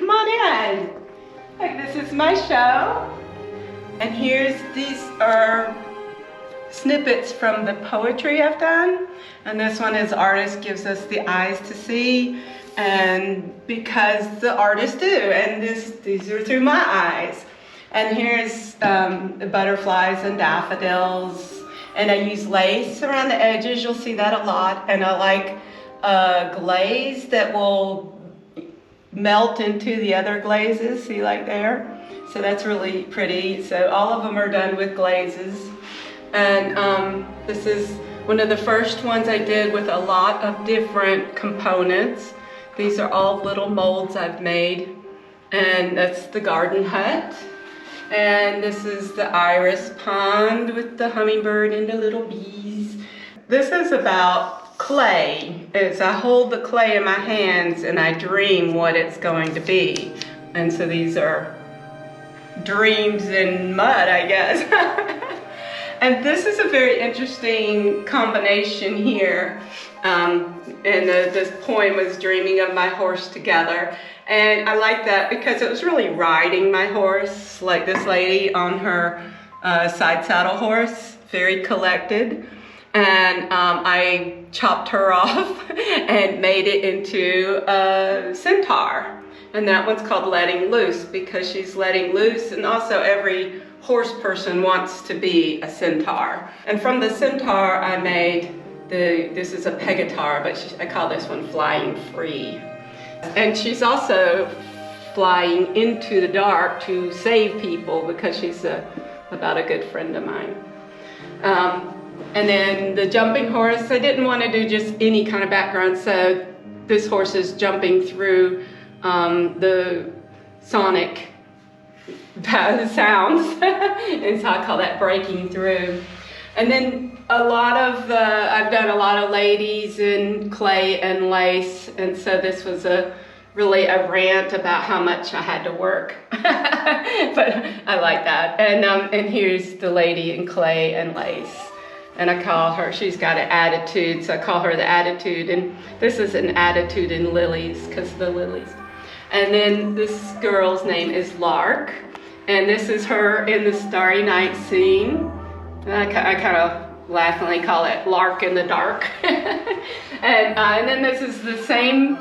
Come on in. Like, this is my show. And these are snippets from the poetry I've done. And this one is artist gives us the eyes to see. And because the artists do, and these are through my eyes. And here's the butterflies and daffodils. And I use lace around the edges. You'll see that a lot. And I like glaze that will melt into the other glazes. See, like there? So that's really pretty. So all of them are done with glazes. And this is one of the first ones I did with a lot of different components. These are all little molds I've made. And that's the garden hut. And this is the iris pond with the hummingbird and the little bees. This is about clay. I hold the clay in my hands and I dream what it's going to be. And so these are dreams in mud, I guess. And this is a very interesting combination here. This poem was dreaming of my horse together. And I like that because it was really riding my horse, like this lady on her side saddle horse, very collected. And I chopped her off and made it into a centaur. And that one's called Letting Loose because she's letting loose, and also every horse person wants to be a centaur. And from the centaur I made this is a pegatar, but I call this one Flying Free. And she's also flying into the dark to save people because she's about a good friend of mine. And then the jumping horse, I didn't want to do just any kind of background, so this horse is jumping through the sonic sounds, and so I call that breaking through. And then I've done a lot of ladies in clay and lace, and so this was really a rant about how much I had to work. But I like that. And here's the lady in clay and lace. And I call her, she's got an attitude, so I call her the attitude. And this is an attitude in lilies, because the lilies. And then this girl's name is Lark. And this is her in the Starry Night scene. And I kind of laughingly call it Lark in the Dark. and then this is the same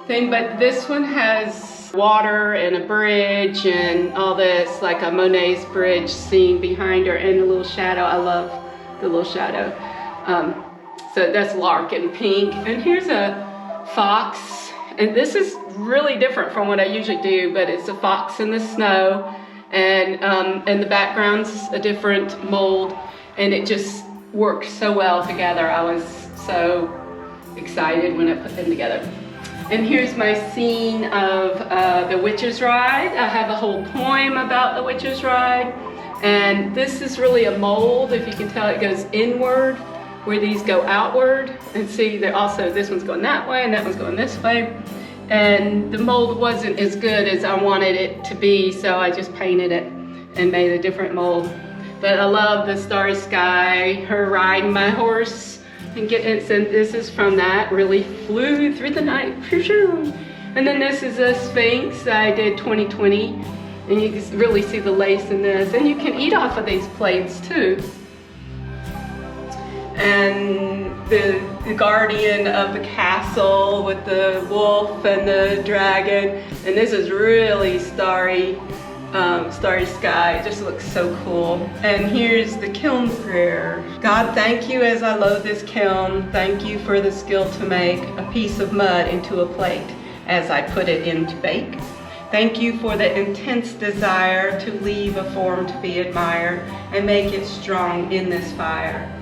thing, but this one has water and a bridge and all this, like a Monet's bridge scene behind her and a little shadow. I love the little shadow. So that's Lark in pink. And here's a fox. And this is really different from what I usually do, but it's a fox in the snow. And the background's a different mold, and it just worked so well together. I was so excited when I put them together. And here's my scene of the Witch's Ride. I have a whole poem about the Witch's Ride, and this is really a mold. If you can tell, it goes inward, where these go outward. And see, they're also, this one's going that way, and that one's going this way. And the mold wasn't as good as I wanted it to be, so I just painted it and made a different mold. But I love the starry sky, her riding my horse, and this is from that, really flew through the night. And then this is a Sphinx I did 2020, and you can really see the lace in this. And you can eat off of these plates too. And the guardian of the castle with the wolf and the dragon. And this is really starry sky. It just looks so cool. And here's the kiln prayer. God, thank you as I load this kiln. Thank you for the skill to make a piece of mud into a plate as I put it in to bake. Thank you for the intense desire to leave a form to be admired and make it strong in this fire.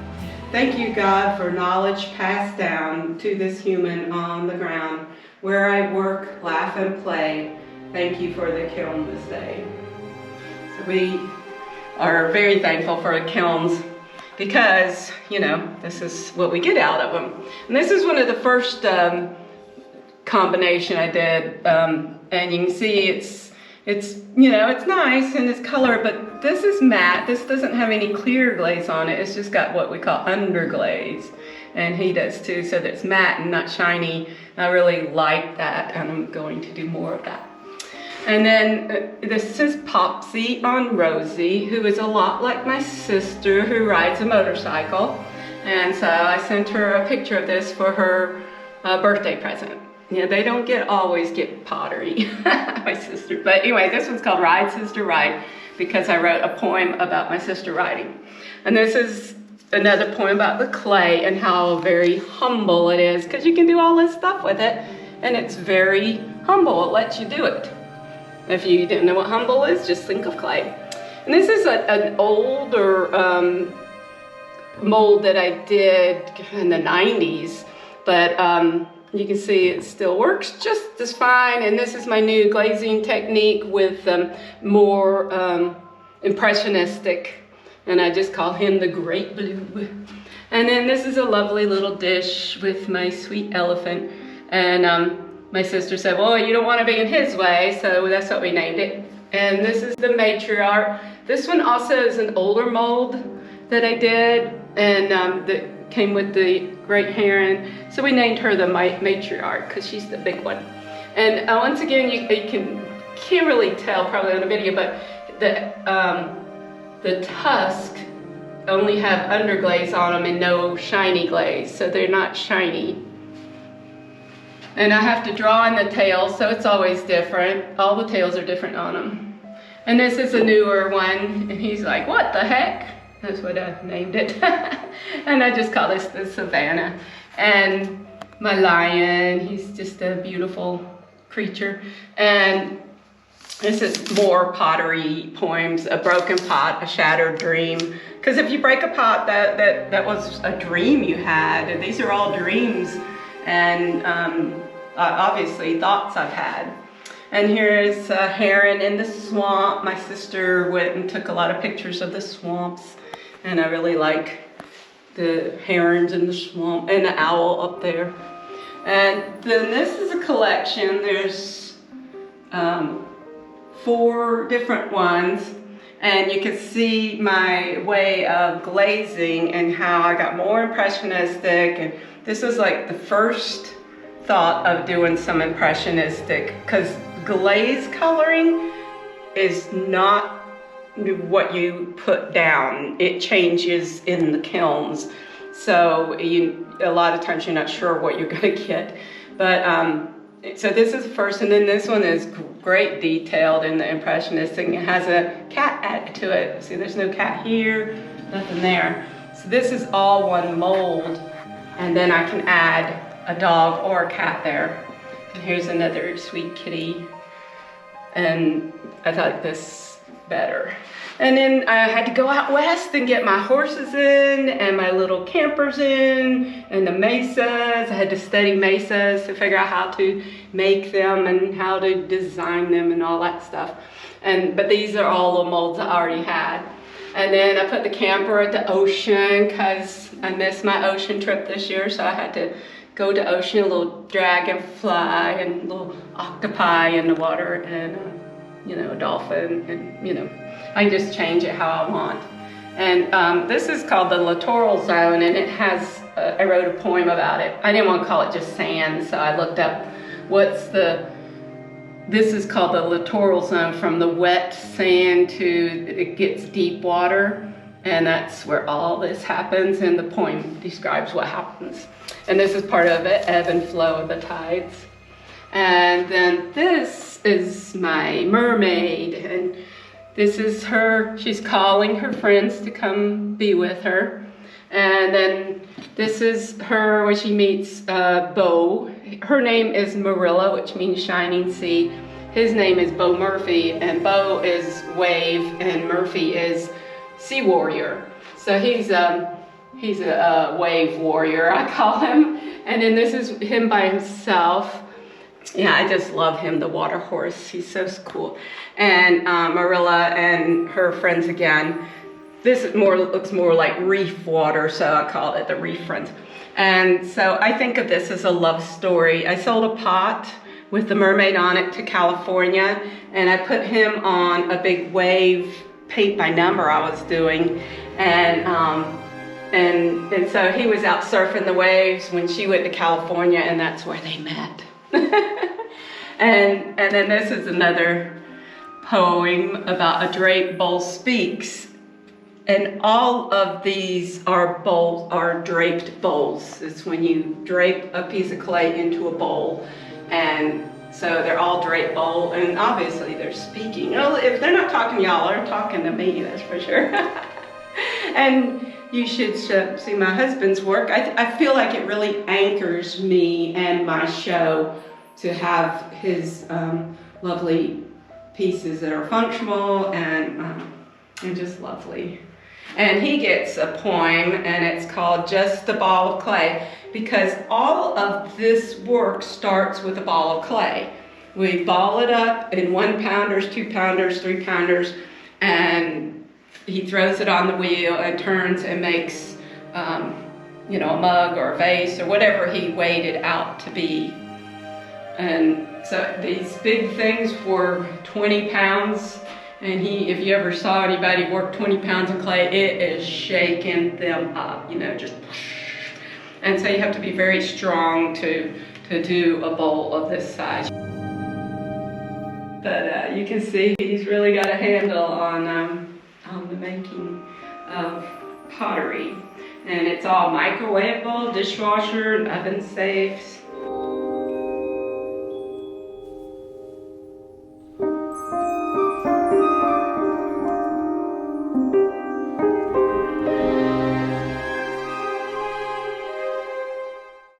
Thank you, God, for knowledge passed down to this human on the ground, where I work, laugh, and play. Thank you for the kiln this day. So we are very thankful for the kilns because, you know, this is what we get out of them. And this is one of the first combination I did, and you can see it's you know, it's nice and it's color, but this is matte. This doesn't have any clear glaze on it. It's just got what we call underglaze, and he does too, so that it's matte and not shiny. I really like that, and I'm going to do more of that. And then this is Popsy on Rosie, who is a lot like my sister who rides a motorcycle. And so I sent her a picture of this for her birthday present. Yeah, they don't always get pottery, my sister. But anyway, this one's called Ride, Sister, Ride, because I wrote a poem about my sister riding. And this is another poem about the clay and how very humble it is, because you can do all this stuff with it, and it's very humble. It lets you do it. If you didn't know what humble is, just think of clay. And this is an older mold that I did in the 90s, but you can see it still works just as fine. And this is my new glazing technique with more impressionistic, and I just call him the Great Blue. And then this is a lovely little dish with my sweet elephant. And my sister said, well, you don't want to be in his way, so that's what we named it. And this is the matriarch. This one also is an older mold that I did, and that came with the great heron. So we named her the matriarch because she's the big one. And once again, you can't really tell probably on the video, but the tusks only have underglaze on them and no shiny glaze, so they're not shiny. And I have to draw in the tails, so it's always different. All the tails are different on them. And this is a newer one, and he's like, what the heck? That's what I named it. And I just call this the Savannah. And my lion, he's just a beautiful creature. And this is more pottery poems, a broken pot, a shattered dream. Because if you break a pot, that was a dream you had. And these are all dreams and obviously thoughts I've had. And here's a heron in the swamp. My sister went and took a lot of pictures of the swamps, and I really like the herons in the swamp and the owl up there. And then this is a collection. There's 4 different ones, and you can see my way of glazing and how I got more impressionistic. And this was like the first thought of doing some impressionistic, because glaze coloring is not what you put down. It changes in the kilns, so a lot of times you're not sure what you're going to get. But so this is the first, and then this one is great detailed in the impressionistic. It has a cat added to it. See, there's no cat here, nothing there. So this is all one mold, and then I can add a dog or a cat there. And here's another sweet kitty. And I thought this better. And then I had to go out west and get my horses in and my little campers in and the mesas. I had to study mesas to figure out how to make them and how to design them and all that stuff. But these are all the molds I already had. And then I put the camper at the ocean because I missed my ocean trip this year, so I had to go to ocean, a little dragonfly and a little octopi in the water, and a dolphin, and I just change it how I want. And this is called the littoral zone, and it has, I wrote a poem about it. I didn't want to call it just sand, so I looked up this is called the littoral zone, from the wet sand to it gets deep water, and that's where all this happens, and the poem describes what happens. And this is part of it, ebb and flow of the tides. And then this is my mermaid, and this is her, she's calling her friends to come be with her. And then this is her when she meets Bo. Her name is Marilla, which means shining sea. His name is Bo Murphy, and Bo is wave, and Murphy is sea warrior. So he's a wave warrior, I call him. And then this is him by himself. Yeah, I just love him, the water horse. He's so cool. And Marilla and her friends again. This looks more like reef water, so I call it the reef friends. And so I think of this as a love story. I sold a pot with the mermaid on it to California, and I put him on a big wave paint by number I was doing. And so he was out surfing the waves when she went to California, and that's where they met. And then this is another poem about a draped bowl speaks. And all of these are draped bowls. It's when you drape a piece of clay into a bowl. And so they're all draped bowl, and obviously they're speaking. Well, if they're not talking to y'all, they're talking to me, that's for sure. And you should see my husband's work. I feel like it really anchors me and my show to have his lovely pieces that are functional and just lovely. And he gets a poem, and it's called Just the Ball of Clay, because all of this work starts with a ball of clay. We ball it up in 1 pounders, 2 pounders, 3 pounders, and he throws it on the wheel and turns and makes, you know, a mug or a vase or whatever he weighed it out to be. And so these big things were 20 pounds. And if you ever saw anybody work 20 pounds of clay, it is shaking them up, you know, just. And so you have to be very strong to do a bowl of this size. But you can see he's really got a handle on the making of pottery. And it's all microwavable, dishwasher, and oven safe.